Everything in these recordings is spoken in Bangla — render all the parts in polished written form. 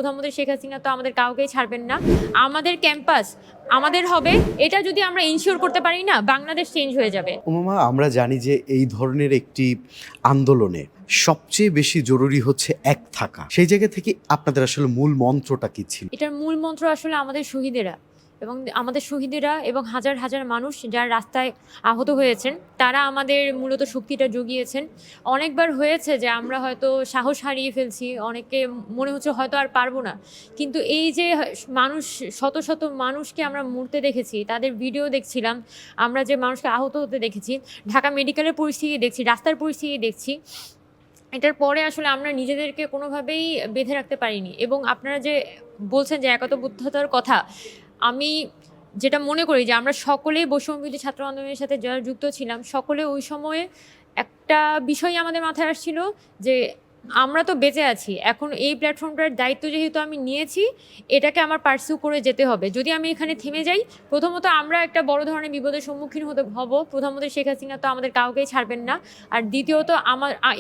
প্রধানমন্ত্রী শেখ হাসিনা তো আমাদের কাউকেই ছাড়বেন না। আমাদের ক্যাম্পাস আমাদের হবে, এটা যদি আমরা ইনশিওর করতে পারি না, বাংলাদেশ চেঞ্জ হয়ে যাবে। উমামা, আমরা জানি যে এই ধরনের একটি আন্দোলনে সবচেয়ে বেশি জরুরি হচ্ছে এক থাকা। সেই জায়গা থেকে আপনাদের আসলে মূল মন্ত্রটা কি ছিল? এটার মূল মন্ত্র আসলে আমাদের শহীদেরা এবং হাজার হাজার মানুষ যারা রাস্তায় আহত হয়েছেন, তারা আমাদের মূলত শক্তিটা জুগিয়েছেন। অনেকবার হয়েছে যে আমরা হয়তো সাহস হারিয়ে ফেলছি, অনেকে মনে হচ্ছে হয়তো আর পারবো না, কিন্তু এই যে মানুষ, শত শত মানুষকে আমরা মরতে দেখেছি, তাদের ভিডিও দেখছিলাম, আমরা যে মানুষকে আহত হতে দেখেছি, ঢাকা মেডিকেলের পরিস্থিতি দেখছি, রাস্তার পরিস্থিতি দেখছি, এটার পরে আসলে আমরা নিজেদেরকে কোনোভাবেই বেঁধে রাখতে পারিনি। এবং আপনারা যে বলছেন যে একতাবদ্ধতার কথা, আমি যেটা মনে করি যে আমরা সকলেই বৈষম্যবিরোধী ছাত্র আন্দোলনের সাথে যারা যুক্ত ছিলাম, সকলে ওই সময়ে একটা বিষয় আমাদের মাথায় আসছিল যে আমরা তো বেঁচে আছি, এখন এই প্ল্যাটফর্মটার দায়িত্ব যেহেতু আমি নিয়েছি, এটাকে আমার পার্সিউ করে যেতে হবে। যদি আমি এখানে থেমে যাই, প্রথমত আমরা একটা বড় ধরনের বিপদের সম্মুখীন হব, প্রধানমন্ত্রী শেখ হাসিনা তো আমাদের কাউকেই ছাড়বেন না। আর দ্বিতীয়ত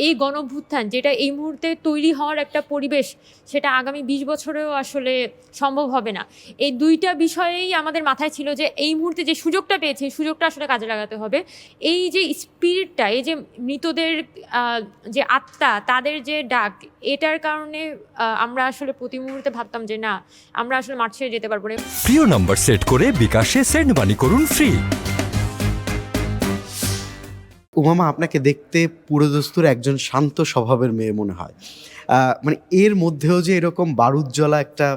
এই গণঅভ্যুত্থান যেটা এই মুহূর্তে তৈরি হওয়ার একটা পরিবেশ, সেটা আগামী 20 বছরেও আসলে সম্ভব হবে না। এই দুইটা বিষয়েই আমাদের মাথায় ছিল যে এই মুহূর্তে যে সুযোগটা পেয়েছি, সুযোগটা আসলে কাজে লাগাতে হবে। এই যে স্পিরিটটা, এই যে মৃতদের যে আত্মা, তাদের যে ডাক, এটার কারণে আমরা আসলে প্রতি মুহূর্তে ভাবতাম যে না, আমরা আসলে মাঠ ছেড়ে যেতে পারবো না। প্রিয় নাম্বার সেট করে বিকাশে সেন্ড মানি করুন ফ্রি। উমামা, আপনাকে দেখতে পুরোদস্তুর একজন শান্ত স্বভাবের মেয়ে মনে হয়। মানে এর মধ্যেও যে এরকম বারুদ জ্বলা একটা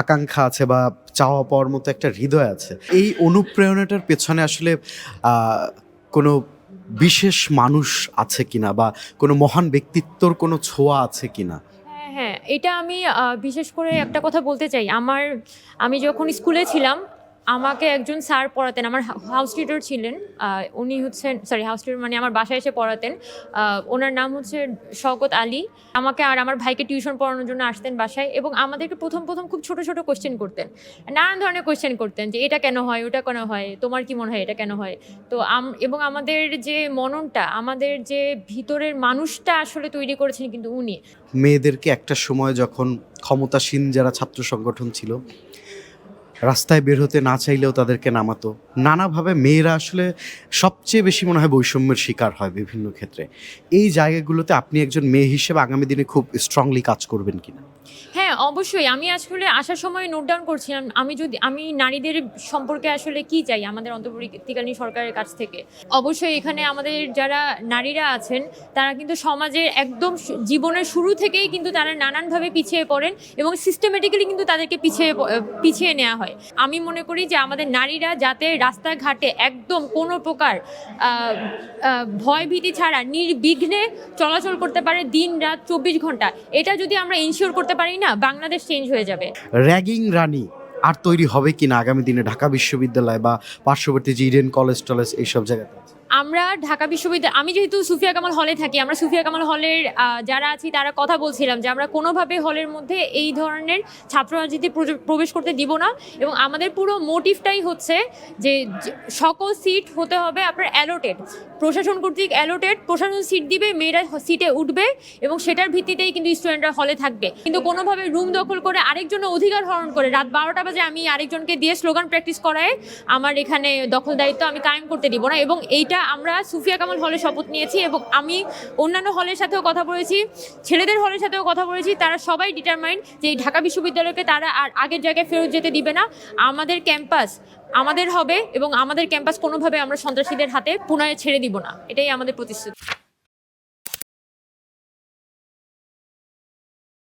আকাঙ্ক্ষা আছে বা চাওয়া পাওয়ার মতো একটা হৃদয় আছে, এই অনুপ্রেরণাটার পেছনে আসলে কোনো বিশেষ মানুষ আছে কিনা বা কোনো মহান ব্যক্তিত্বর কোনো ছোঁয়া আছে কিনা? হ্যাঁ, এটা আমি বিশেষ করে একটা কথা বলতে চাই। আমি যখন স্কুলে ছিলাম, আমাকে একজন স্যার পড়াতেন, আমার হাউস টিউটর ছিলেন। উনি হচ্ছেন, হাউস টিউটর মানে আমার বাসায় এসে পড়াতেন। ওনার নাম হচ্ছে শওকত আলী। আমাকে আর আমার ভাইকে টিউশন পড়ানোর জন্য আসতেন বাসায়, এবং আমাদেরকে প্রথম খুব ছোট ছোট কোশ্চেন করতেন, নানান ধরনের কোশ্চেন করতেন, যে এটা কেন হয়, ওটা কেন হয়, তোমার কি মনে হয় এটা কেন হয়। তো এবং আমাদের যে মননটা, আমাদের যে ভিতরের মানুষটা আসলে তৈরি করেছেন কিন্তু উনি। মেয়েদেরকে একটা সময় যখন ক্ষমতাসীন যারা ছাত্র সংগঠন ছিল, রাস্তায় বের হতে না চাইলেও তাদেরকে নামাতো, নানাভাবে মেয়েরা আসলে সবচেয়ে বেশি মনে হয় বৈষম্যের শিকার হয় বিভিন্ন ক্ষেত্রে। এই জায়গাগুলোতে আপনি একজন মেয়ে হিসেবে আগামী দিনে খুব স্ট্রংলি কাজ করবেন কিনা? হ্যাঁ, অবশ্যই। আমি আসলে আসার সময় নোট ডাউন করছিলাম, আমি নারীদের সম্পর্কে আসলে কি চাই আমাদের অন্তর্বর্তীকালীন সরকারের কাছ থেকে। অবশ্যই এখানে আমাদের যারা নারীরা আছেন, তারা কিন্তু সমাজের একদম জীবনের শুরু থেকেই কিন্তু তারা নানানভাবে পিছিয়ে পড়েন, এবং সিস্টেমেটিক্যালি কিন্তু তাদেরকে পিছিয়ে নেওয়া হয়। আমি মনে করি যে আমাদের নারীরা যাতে রাস্তাঘাটে একদম কোনো প্রকার ভয় ভীতি ছাড়া নির্বিঘ্নে চলাচল করতে পারে দিন রাত 24 ঘন্টা, এটা যদি আমরা ইনশিওর করতে পারি না, বাংলাদেশ চেঞ্জ হয়ে যাবে। র্যাগিং রানী আর তৈরি হবে কিনা আগামী দিনে ঢাকা বিশ্ববিদ্যালয় বা পার্শ্ববর্তী যে ইডেন কলেজ এইসব জায়গাতে? আমরা ঢাকা বিশ্ববিদ্যালয়, আমি যেহেতু সুফিয়া কামাল হলে থাকি, আমরা সুফিয়া কামাল হলের যারা আছি তারা কথা বলছিলাম যে আমরা কোনোভাবে হলের মধ্যে এই ধরনের ছাত্র রাজনীতি প্রবেশ করতে দিব না। এবং আমাদের পুরো মোটিভটাই হচ্ছে যে সকল সিট হতে হবে আপনার অ্যালোটেড, প্রশাসন কর্তৃক অ্যালোটেড, প্রশাসন সিট দিবে, মেয়েরা সিটে উঠবে, এবং সেটার ভিত্তিতেই কিন্তু স্টুডেন্টরা হলে থাকবে। কিন্তু কোনোভাবে রুম দখল করে আরেকজনের অধিকার হরণ করে রাত 12টা বাজে আমি আরেকজনকে দিয়ে স্লোগান প্র্যাকটিস করায় আমার এখানে দখলদারিত্ব আমি কায়েম করতে দিব না। এবং এইটা আমরা সুফিয়া কামাল হলে শপথ নিয়েছি, এবং আমি অন্যান্য হলের সাথেও কথা বলেছি, ছেলেদের হলের সাথেও কথা বলেছি, তারা সবাই ডিটারমাইন্ড যে এই ঢাকা বিশ্ববিদ্যালয়কে তারা আর আগের জায়গায় ফেরত যেতে দিবে না। আমাদের ক্যাম্পাস আমাদের হবে, এবং আমাদের ক্যাম্পাস কোনোভাবে আমরা সন্ত্রাসীদের হাতে পুনরায় ছেড়ে দিব না, এটাই আমাদের প্রতিশ্রুতি।